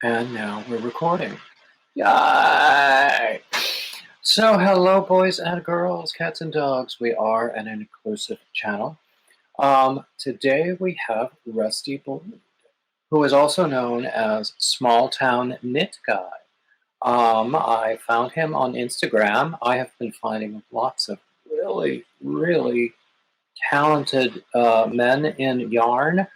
And now we're recording. Yay! So, hello, boys and girls, cats and dogs. We are an inclusive channel. Today we have Rusty Boyd, who is also known as SmallTownKnitGuy. I found him on Instagram. I have been finding lots of really talented men in yarn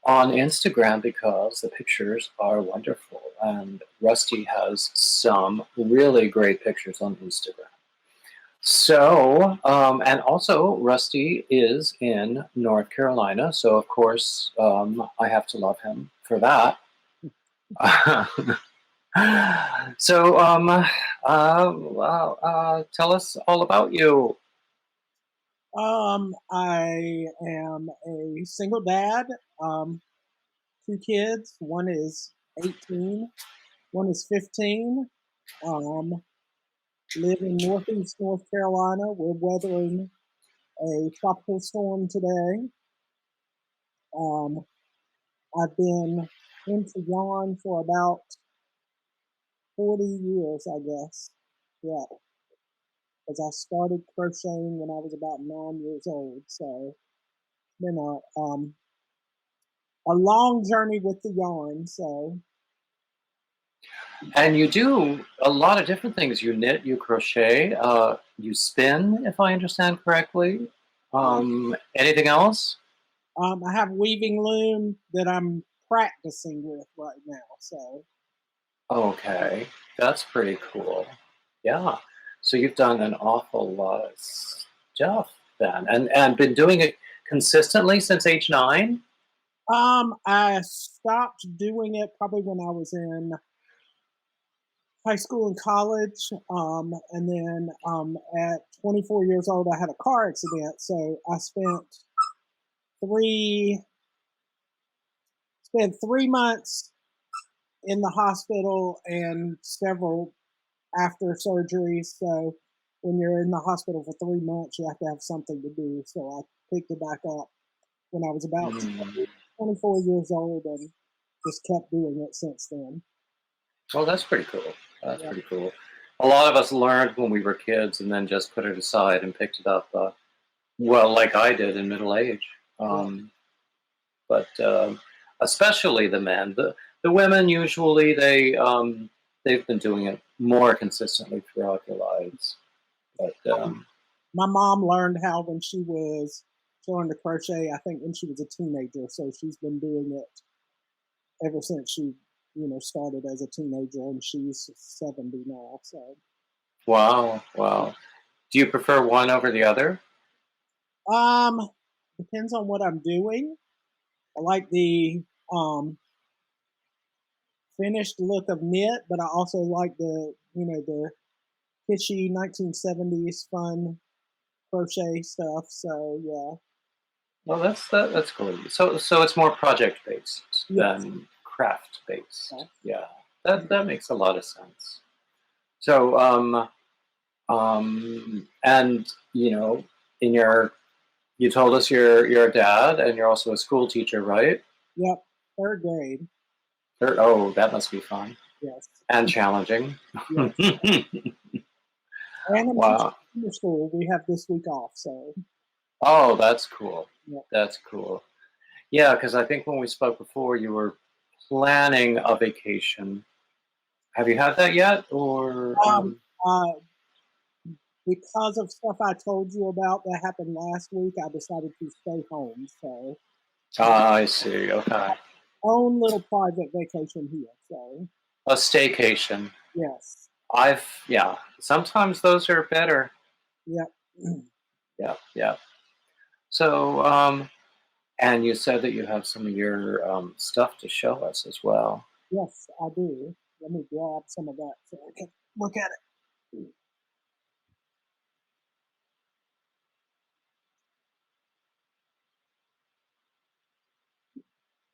on Instagram because the pictures are wonderful. And Rusty has some really great pictures on Instagram. So, and also Rusty is in North Carolina. So, of course, I have to love him for that. So, tell us all about you. I am a single dad, two kids. One is 18, one is 15. Live in Northeast North Carolina. We're weathering a tropical storm today. I've been into yarn for about 40 years, I guess. Yeah, because I started crocheting when I was about 9 years old. So it's been a long journey with the yarn. So And you do a lot of different things. You knit, you crochet, you spin, if I understand correctly. Anything else? I have weaving loom that I'm practicing with right now. So Okay, that's pretty cool. Yeah. So you've done an awful lot of stuff then, and been doing it consistently since age 9? I stopped doing it probably when I was in high school and college. And then at 24 years old, I had a car accident. So I three spent 3 months in the hospital and several after surgery. So when you're in the hospital for 3 months, you have to have something to do. So I picked it back up when I was about Mm. 24 years old and just kept doing it since then. Well, that's pretty cool. That's Yeah. pretty cool. A lot of us learned when we were kids and then just put it aside and picked it up, well, like I did in middle age. Yeah. But especially the men. The women usually they've been doing it more consistently throughout their lives. But My mom learned how when she learned to crochet, I think when she was a teenager. So she's been doing it ever since she, started as a teenager, and she's 70 now. So, wow, wow. Do you prefer one over the other? um, depends on what I'm doing. I like the finished look of knit, but I also like the kitschy 1970s fun crochet stuff. So yeah, Well, that's cool. So it's more project based yes, than craft based. yes. Yeah, that makes a lot of sense. So and in your you told us you're a dad and you're also a school teacher, right? Yep, third grade. Oh, that must be fun Yes, and challenging. yes. And I'm teaching Wow. summer school. We have this week off, so Oh, that's cool. yeah. That's cool. Yeah, because I think when we spoke before, you were planning a vacation. Have you had that yet? Or Um, uh, because of stuff I told you about that happened last week, I decided to stay home. So I see. Okay, own little private vacation here. So a staycation. yes, Yeah. Sometimes those are better. yep, Yeah, yeah. So and you said that you have some of your stuff to show us as well. yes, I do. Let me grab some of that so I can look at it.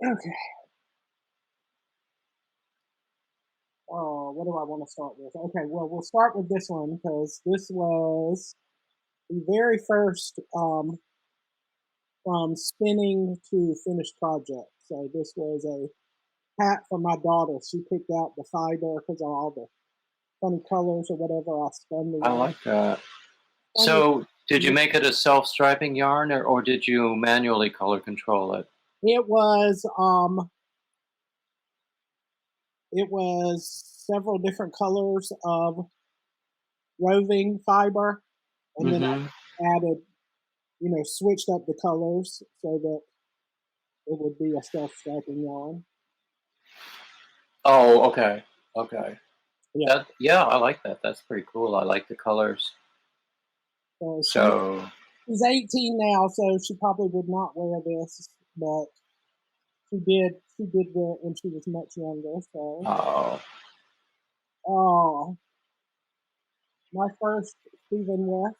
Okay. Oh, what do I want to start with? Okay, well, we'll start with this one because this was the very first from spinning to finished project. So this was a hat for my daughter. She picked out the fiber because of all the funny colors or whatever. I spun the I yarn. like that. Spun the So, did you make it a self-striping yarn, or did you manually color control it? It was several different colors of roving fiber, and then Mm-hmm. I added, switched up the colors so that it would be a self-striping yarn. Oh, okay. Okay. Yeah. Yeah, I like that. That's pretty cool. I like the colors. So So, she's 18 now, so she probably would not wear this, but she did. She did wear it when she was much younger. So, oh, oh, my first Stephen West.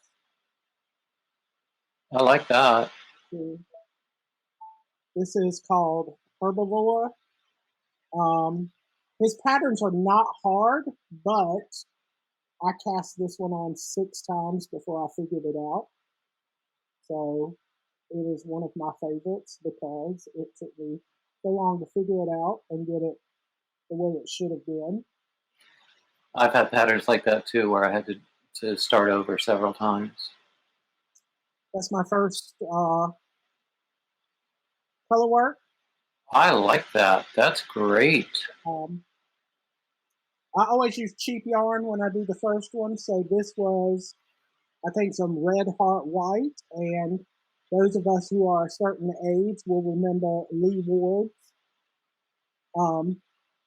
I like that. This is called Herbivore. His patterns are not hard, but I cast this one on 6 times before I figured it out. So it is one of my favorites because it took me so long to figure it out and get it the way it should have been. I've had patterns like that too, where I had to start over several times. That's my first color work. I like that. That's great. I always use cheap yarn when I do the first one. So this was, I think, some Red Heart White. And those of us who are a certain age will remember Lee Ward's.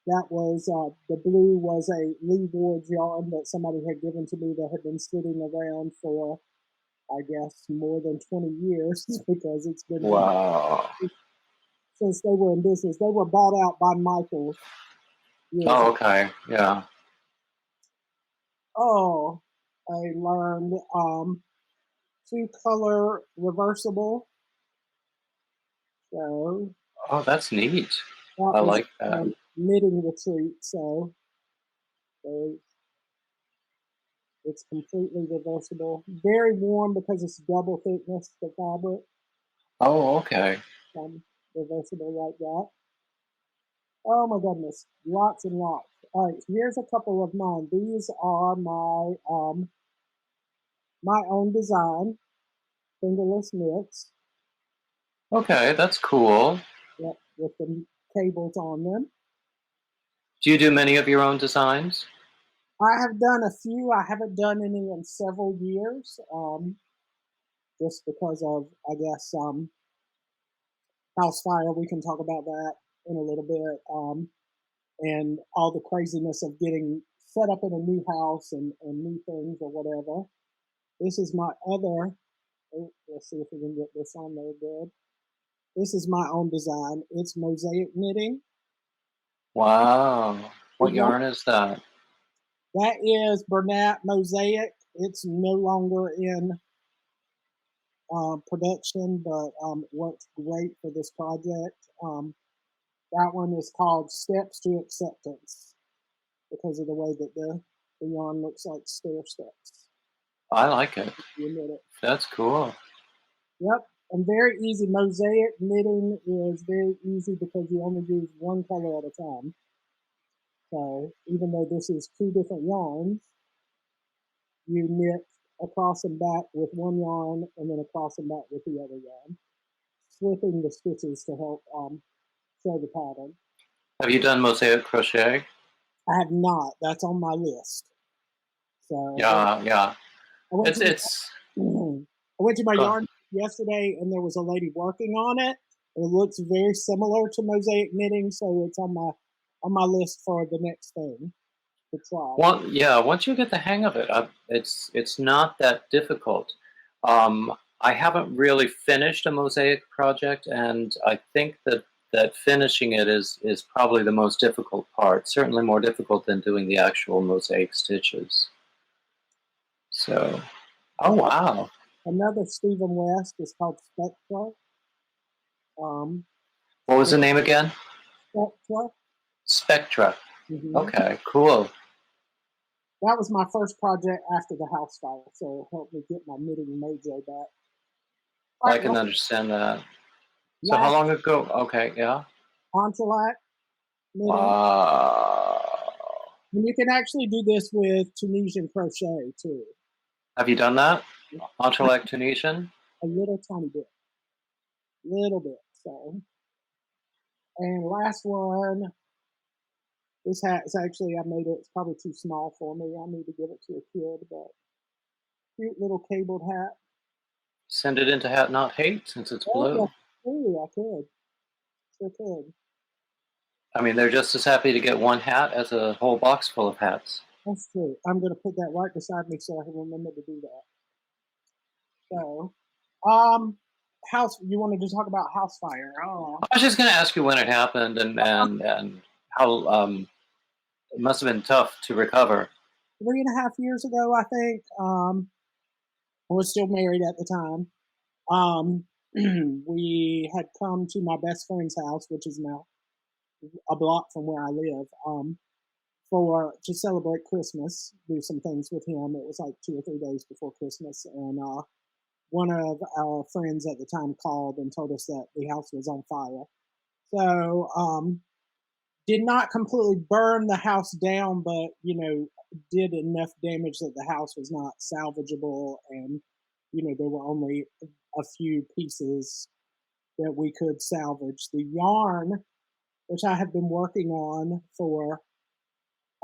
That was the blue was a Lee Ward's yarn that somebody had given to me that had been sitting around for, I guess, more than 20 years because it's been Wow. since they were in business. They were bought out by Michaels. Oh, okay. Yeah. Oh, I learned 2-color reversible. So Oh, that's neat. that I was like that. knitting retreat. So it's completely reversible. Very warm because it's double thickness, the fabric. Oh, okay. Reversible like that. Oh my goodness, lots and lots. All right, here's a couple of mine. These are my own design, fingerless knits. Okay, that's cool. Yep, with the cables on them. Do you do many of your own designs? I have done a few. I haven't done any in several years, just because of, I guess, house fire. We can talk about that in a little bit, and all the craziness of getting set up in a new house and new things or whatever. This is my other. Oh, let's see if we can get this on there good. This is my own design. It's mosaic knitting. Wow. What yarn is that? That is Bernat Mosaic. It's no longer in production, but works great for this project. That one is called Steps to Acceptance because of the way that the yarn looks like stair steps. I like it. You knit it. That's cool. Yep, and very easy. Mosaic knitting is very easy because you only use one color at a time. So even though this is 2 different yarns, you knit across and back with one yarn and then across and back with the other yarn, slipping the stitches to help show the pattern. Have you done mosaic crochet? I have not. That's on my list. So Yeah. I went to It's I went to my yarn yesterday, and there was a lady working on it. It looks very similar to mosaic knitting, so it's on my list for the next thing to try. once you get the hang of it, it's not that difficult. I haven't really finished a mosaic project, and I think that finishing it is probably the most difficult part. Certainly more difficult than doing the actual mosaic stitches. So, oh wow. Another Stephen West is called Spectra. What was the name again? Spectra. Spectra. Mm-hmm. Okay, cool. That was my first project after the house fire, so it helped me get my knitting mojo back. I can understand that. So how long ago? Okay, yeah. Entrelac. knitting. Wow. And you can actually do this with Tunisian crochet too. Have you done that? Entrelac Tunisian? A little tiny bit, little bit. So, and last one, this hat is actually, I made it, it's probably too small for me. I need to give it to a kid, but cute little cabled hat. Send it into Hat Not Hate since it's Oh, yeah, blue. ooh, I could. Sure could. I mean, they're just as happy to get one hat as a whole box full of hats. That's true. I'm going to put that right beside me so I can remember to do that. So, um, you wanted to talk about house fire. Oh, I was just going to ask you when it happened and how it must have been tough to recover. 3.5 years ago, I think. I was still married at the time. Um, we had come to my best friend's house, which is now a block from where I live, for to celebrate Christmas, do some things with him. It was like 2 or 3 days before Christmas, and one of our friends at the time called and told us that the house was on fire. So did not completely burn the house down, but did enough damage that the house was not salvageable, and there were only a few pieces that we could salvage. The yarn, which I have been working on for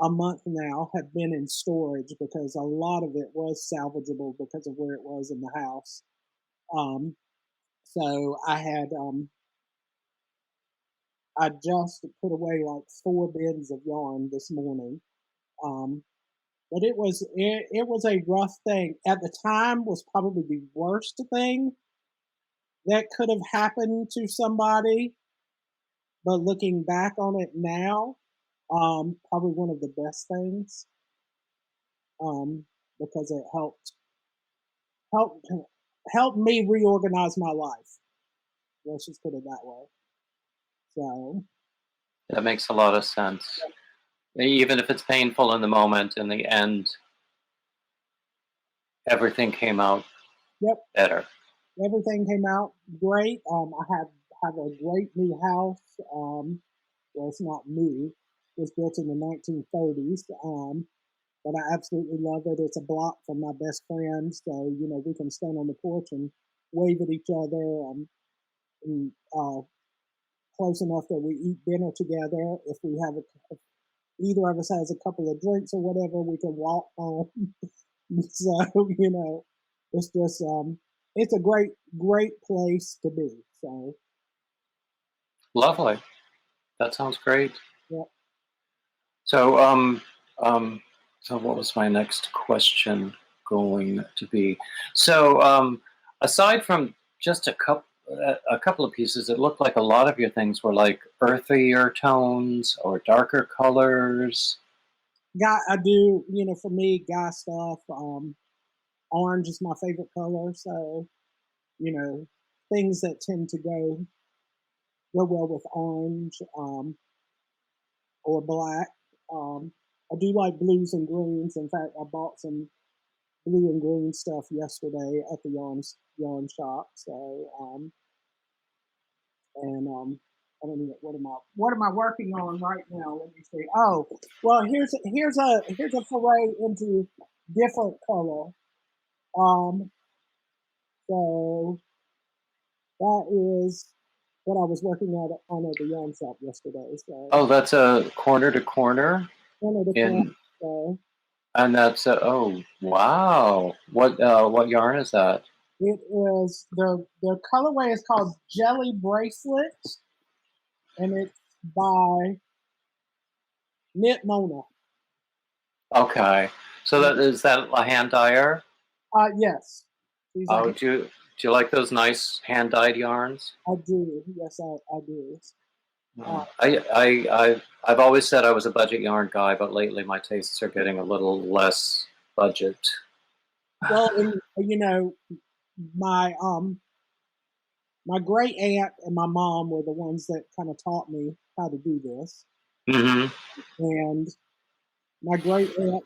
a month now, had been in storage because a lot of it was salvageable because of where it was in the house. Um, so I just put away like 4 bins of yarn this morning. Um, but it was a rough thing. At the time was probably the worst thing that could have happened to somebody. But looking back on it now, probably one of the best things, um, because it helped helped me reorganize my life. Let's just put it that way. So That makes a lot of sense. Even if it's painful in the moment, in the end, everything came out yep, better. everything came out great. I have a great new house. Well, it's not new. It was built in the 1930s. But I absolutely love it. It's a block from my best friend, so we can stand on the porch and wave at each other. And close enough that we eat dinner together. If either of us has a couple of drinks or whatever, we can walk home. So it's just it's a great place to be. So Lovely. That sounds great. yeah, So, so what was my next question going to be? So, aside from just a couple of pieces, it looked like a lot of your things were like earthier tones or darker colors. guy, I do. For me, guy stuff. Orange is my favorite color, so you know things that tend to go well with orange, or black. Um, I do like blues and greens. In fact, I bought some blue and green stuff yesterday at the yarn shop. So and I don't know what am I working on right now? Let me see. Oh, well, here's a foray into different color. Um, so that is what I was working on at the yarn shop yesterday. So Oh, that's a corner to corner one of the in, so and that's oh wow. What yarn is that? it is the colorway is called Jelly Bracelet, and it's by Knit Mona. Okay, so that a hand dyer? Yes, she's a Oh, do you like those nice hand dyed yarns? I do. Yes, I do. Uh, I've always said I was a budget yarn guy, but lately my tastes are getting a little less budget. well, and my my great aunt and my mom were the ones that kind of taught me how to do this, Hmm. and my great aunt,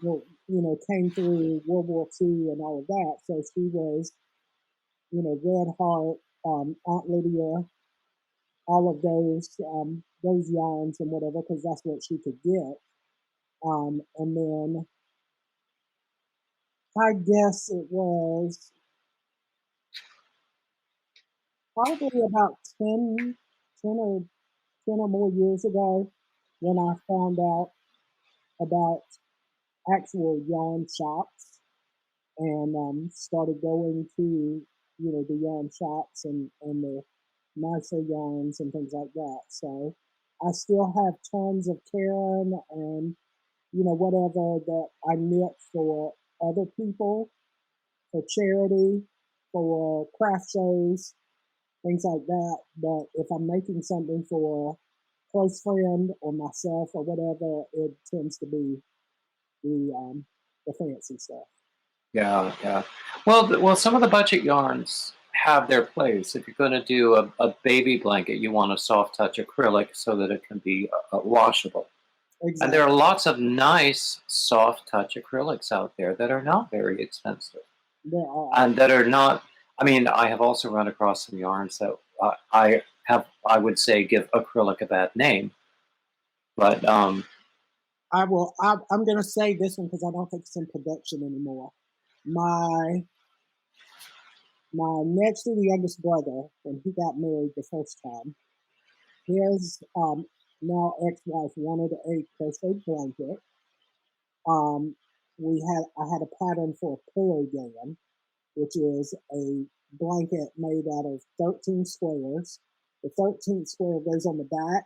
came through World War II and all of that, so she was, Red Heart, Aunt Lydia, all of those yarns and whatever, because that's what she could get. And then I guess it was probably about 10 or more years ago when I found out about actual yarn shops and started going to, the yarn shops and the nicer yarns and things like that. So I still have tons of Karen and, whatever that I knit for other people, for charity, for craft shows, things like that. But if I'm making something for a close friend or myself or whatever, it tends to be the fancy stuff. Yeah, yeah. Well, some of the budget yarns have their place. If you're going to do a baby blanket, you want a soft touch acrylic so that it can be washable. Exactly. And there are lots of nice soft touch acrylics out there that are not very expensive. There are. And that are not. I mean, I have also run across some yarns that I would say give acrylic a bad name, but I'm going to say this one because I don't think it's in production anymore. My next to the youngest brother, when he got married the first time, his now ex-wife wanted a crocheted blanket. I had a pattern for a pillow gown, which is a blanket made out of 13 squares. The 13th square goes on the back,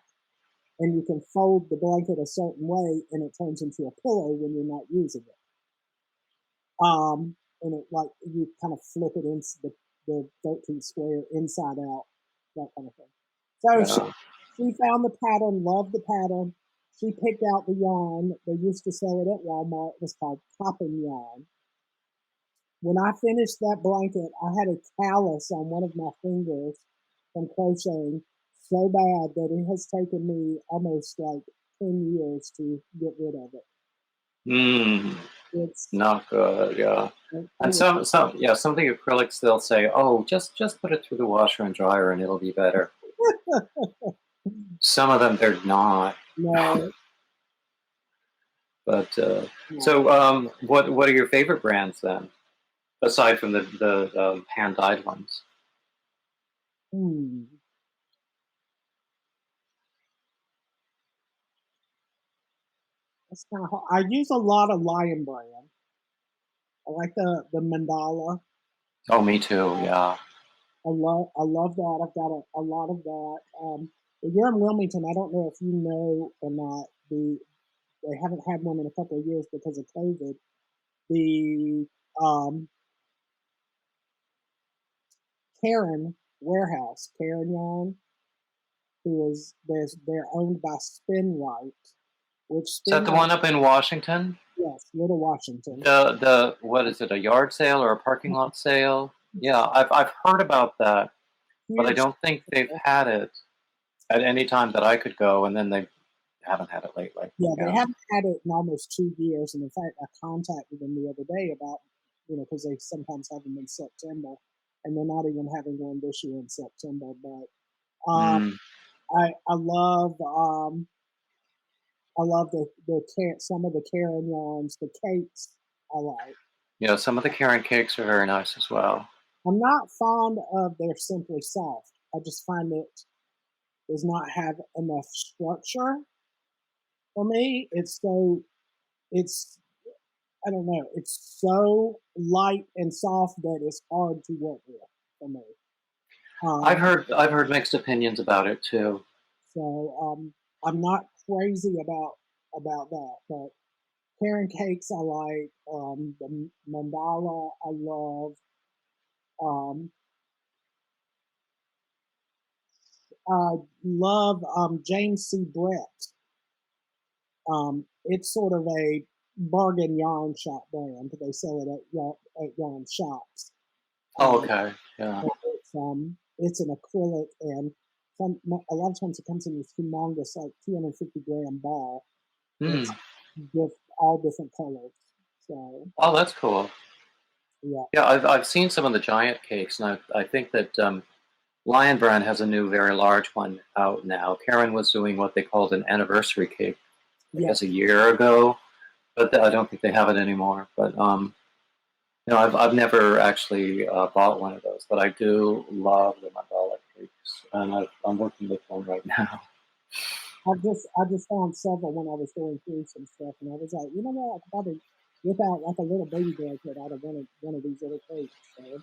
and you can fold the blanket a certain way, and it turns into a pillow when you're not using it. And it like you kind of flip it into the 13th square inside out, that kind of thing. So she found the pattern, loved the pattern. She picked out the yarn. They used to sell it at Walmart. It was called poppin' yarn. When I finished that blanket, I had a callus on one of my fingers from crocheting so bad that it has taken me almost like 10 years to get rid of it. It's not good, yeah. And some of the acrylics, they'll say, "Oh, just put it through the washer and dryer, and it'll be better." Some of them, they're not. No. But so, what are your favorite brands then, aside from the hand dyed ones? That's kind of hard. I use a lot of Lion Brand. I like the mandala. Oh, me too. Yeah. I love that. I've got a lot of that. You're in Wilmington. I don't know if you know or not. They haven't had one in a couple of years because of COVID. The Karen warehouse, Karen Yarn, they're owned by Spinrite, which Is that the one up in Washington? Yes, Little Washington. The what is it? A yard sale or a parking lot sale? Yeah, I've heard about that, but I don't think they've had it at any time that I could go, and then they haven't had it lately. Yeah, they haven't had it in almost 2 years, and in fact, I contacted them the other day about, because they sometimes have them in September, and they're not even having one this year in September. But I love some of the Karen yarns, the cakes I like. Yeah, some of the Karen cakes are very nice as well. I'm not fond of their Simply Soft. I just find it does not have enough structure for me. I don't know. It's so light and soft that it's hard to work with for me. I've heard mixed opinions about it too. So I'm not crazy about that, but Karen cakes I like. The mandala I love. I love James C. Brett. It's sort of a bargain yarn shop brand. They sell it at yarn shops. Oh, okay. Yeah. It's an acrylic, and a lot of times it comes in this humongous, like 250-gram ball. It's with all different colors. So. Oh, that's cool. Yeah. Yeah, I've seen some of the giant cakes, and I think that Lion Brand has a new, very large one out now. Karen was doing what they called an anniversary cake, I Yeah. guess a year ago, but I don't think they have it anymore. But no, I've never actually bought one of those, but I do love the mandala cakes, and I'm working with one right now. I just found several when I was going through some stuff, and I was like, you know what, I could probably whip out like a little baby blanket out of one of these little cakes. So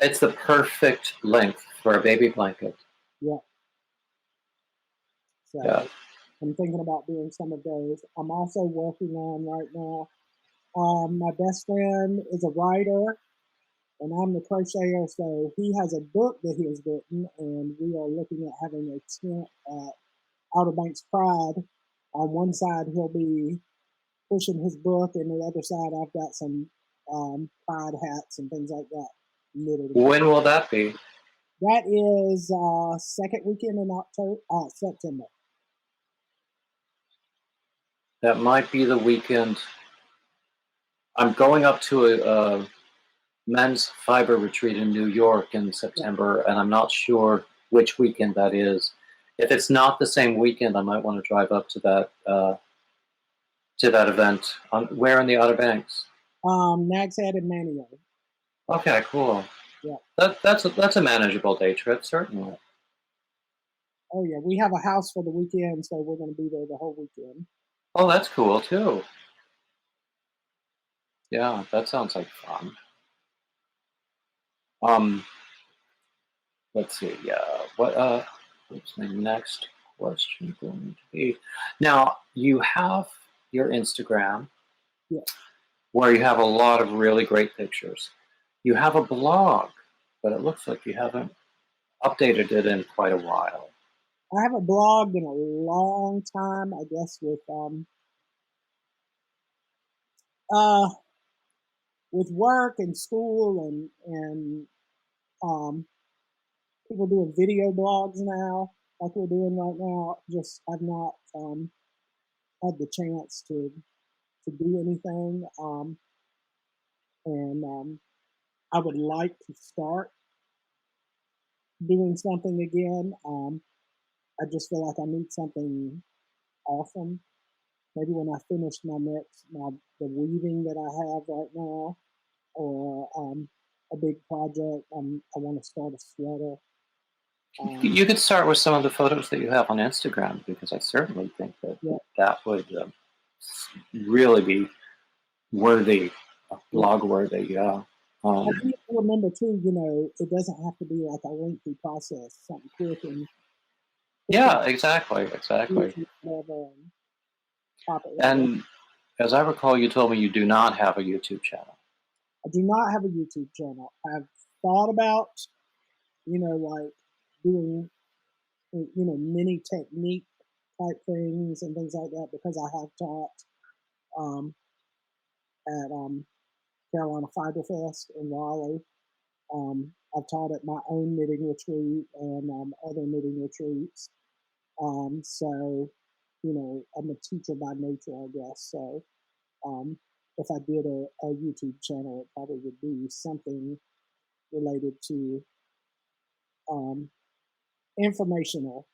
It's the perfect length for a baby blanket. yeah, Yeah. so I'm thinking about doing some of those. I'm also working on right now. My best friend is a writer, and I'm the crocheter, so he has a book that he has written, and we are looking at having a tent at Outer Banks Pride. On one side, he'll be pushing his book, and the other side, I've got some pride hats and things like that knitted together. When will that be? That is second weekend in September. That might be the weekend. I'm going up to a men's fiber retreat in New York in September, and I'm not sure which weekend that is. If it's not the same weekend, I might want to drive up to that event. Where in the Outer Banks? Nag's Head and Manio. Okay, cool. Yeah. That's a manageable day trip, certainly. Oh yeah, we have a house for the weekend, so we're going to be there the whole weekend. Oh, that's cool too. Yeah, that sounds like fun. Let's see. What's my next question going to be? Now, you have your Instagram Yeah. where you have a lot of really great pictures. You have a blog, but it looks like you haven't updated it in quite a while. I haven't blogged in a long time, I guess, uh with work and school and people doing video blogs now, like we're doing right now. Just I've not had the chance to do anything, and I would like to start doing something again. I just feel like I need something awesome. Maybe when I finish the weaving that I have right now, or a big project. I want to start a sweater. You could start with some of the photos that you have on Instagram, because I certainly think that Yeah. that would really be worthy, blog worthy. Yeah. I do remember too, it doesn't have to be like a lengthy process, something quick and Yeah, exactly. whatever, and pop it right up. And as I recall, you told me you do not have a YouTube channel. I do not have a YouTube channel. I've thought about, like doing, mini technique type things and things like that, because I have taught um, at Carolina Fiber Fest in Raleigh. I've taught at my own knitting retreat and other knitting retreats. So, I'm a teacher by nature, I guess. So, if I did a YouTube channel, it probably would be something related to informational.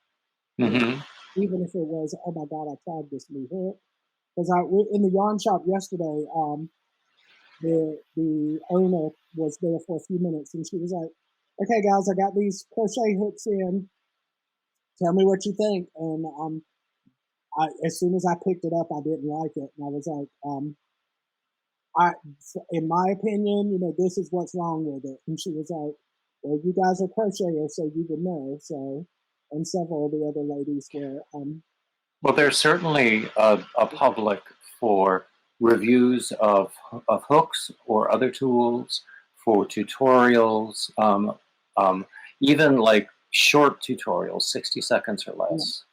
Mm-hmm. Even if it was, oh my God, I tried this new hook. Because in the yarn shop yesterday, the owner was there for a few minutes, and she was like, "Okay, guys, I got these crochet hooks in. Tell me what you think." And as soon as I picked it up, I didn't like it, and I was like, in my opinion, this is what's wrong with it. And she was like, "Well, you guys are crocheters, so you would know." So, and several of the other ladies were, Well, there's certainly a public for reviews of hooks or other tools, for tutorials, even like short tutorials, 60 seconds or less.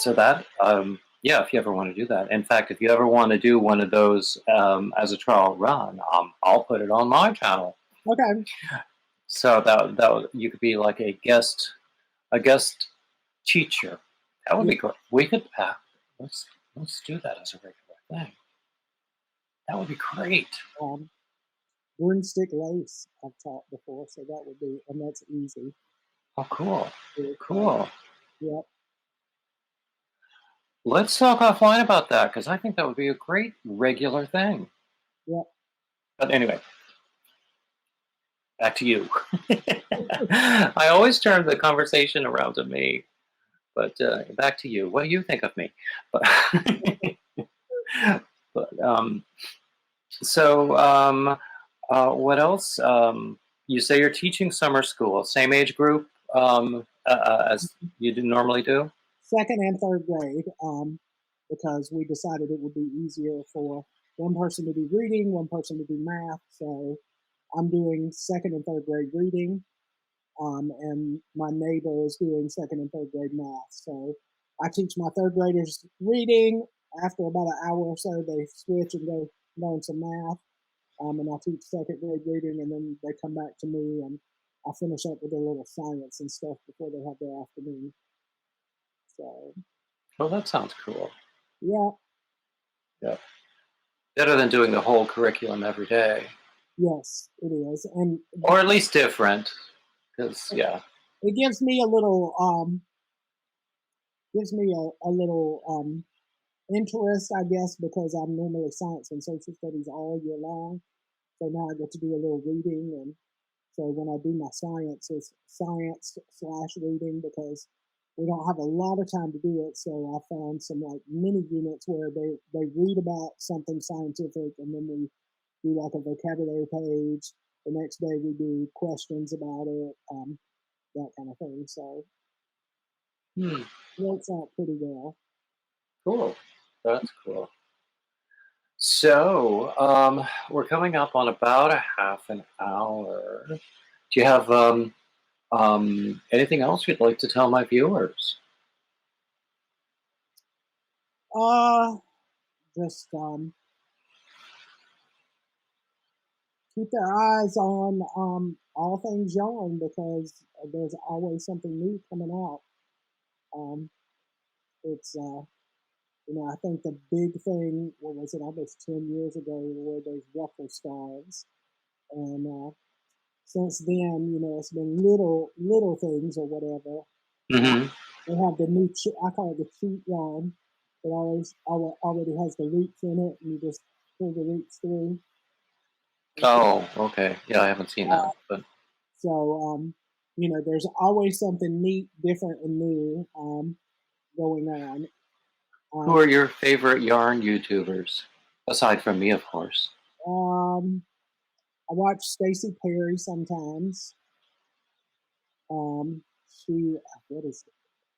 So that, yeah, if you ever want to do that. In fact, if you ever want to do one of those as a trial run, I'll put it on my channel. okay. So you could be like a guest teacher. That would be great. We could let's do that as a regular thing. That would be great. broomstick lace I've taught before, so that would be, and that's easy. Oh, cool. With, Cool. yep. Let's talk offline about that because I think that would be a great regular thing. Yep. But anyway, back to you. I always turn the conversation around to me, but back to you. What do you think of me? But, but what else? You say you're teaching summer school, same age group as you normally do? Second and third grade, because we decided it would be easier for one person to do reading, one person to do math. So I'm doing second and third grade reading, and my neighbor is doing second and third grade math. So I teach my third graders reading. After about an hour or so, they switch and go learn some math. And I teach second grade reading, and then they come back to me, and I finish up with their little science and stuff before they have their afternoon. So, Well, that sounds cool. yeah. Yeah. Better than doing the whole curriculum every day. Yes, it is, and Or at least different, because, yeah. it gives me a little interest, I guess, because I'm normally science and social studies all year long. So now I get to do a little reading, and so when I do my science, it's science/reading because we don't have a lot of time to do it. So I found some like mini units where they read about something scientific, and then we do like a vocabulary page. The next day we do questions about it, that kind of thing. So it works out pretty well. Cool. That's cool. So, we're coming up on about a half an hour. Do you have anything else you'd like to tell my viewers? Just keep their eyes on all things yarn because there's always something new coming out. It's I think the big thing, what was it, almost 10 years ago, were those ruffle scarves, and since then, it's been little things or whatever. Mm-hmm. They have the new, I call it the cheat yarn. It already has the loops in it, and you just pull the loops through. Oh, okay. Yeah, I haven't seen that, but So, there's always something neat, different, and new going on. who are your favorite yarn YouTubers? Aside from me, of course. I watch Stacey Perry sometimes. She, what is it?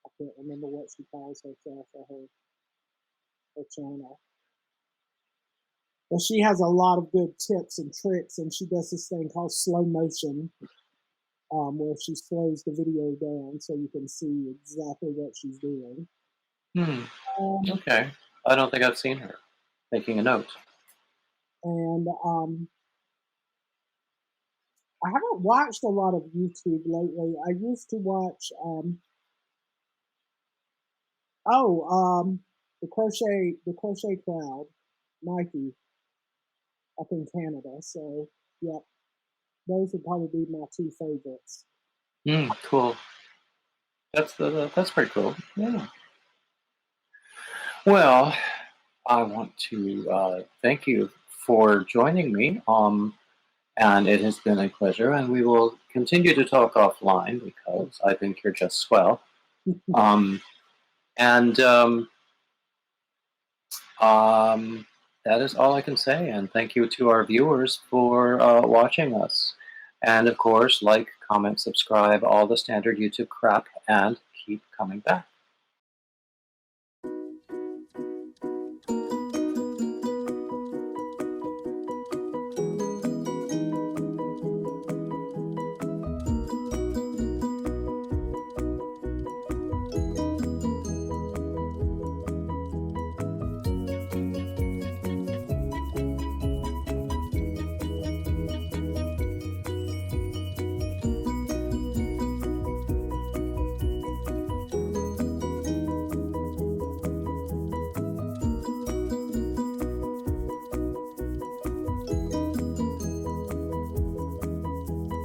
I can't remember what she calls herself or her channel. But she has a lot of good tips and tricks, and she does this thing called slow motion, where she slows the video down so you can see exactly what she's doing. Okay. I don't think I've seen her. Making a note. And I haven't watched a lot of YouTube lately. I used to watch the crochet crowd, Nike, up in Canada. So yeah, those would probably be my two favorites. Cool. That's pretty cool. Yeah. Well, I want to thank you for joining me. And it has been a pleasure, and we will continue to talk offline because I think you're just swell. That is all I can say, and thank you to our viewers for watching us. And of course, like, comment, subscribe, all the standard YouTube crap, and keep coming back.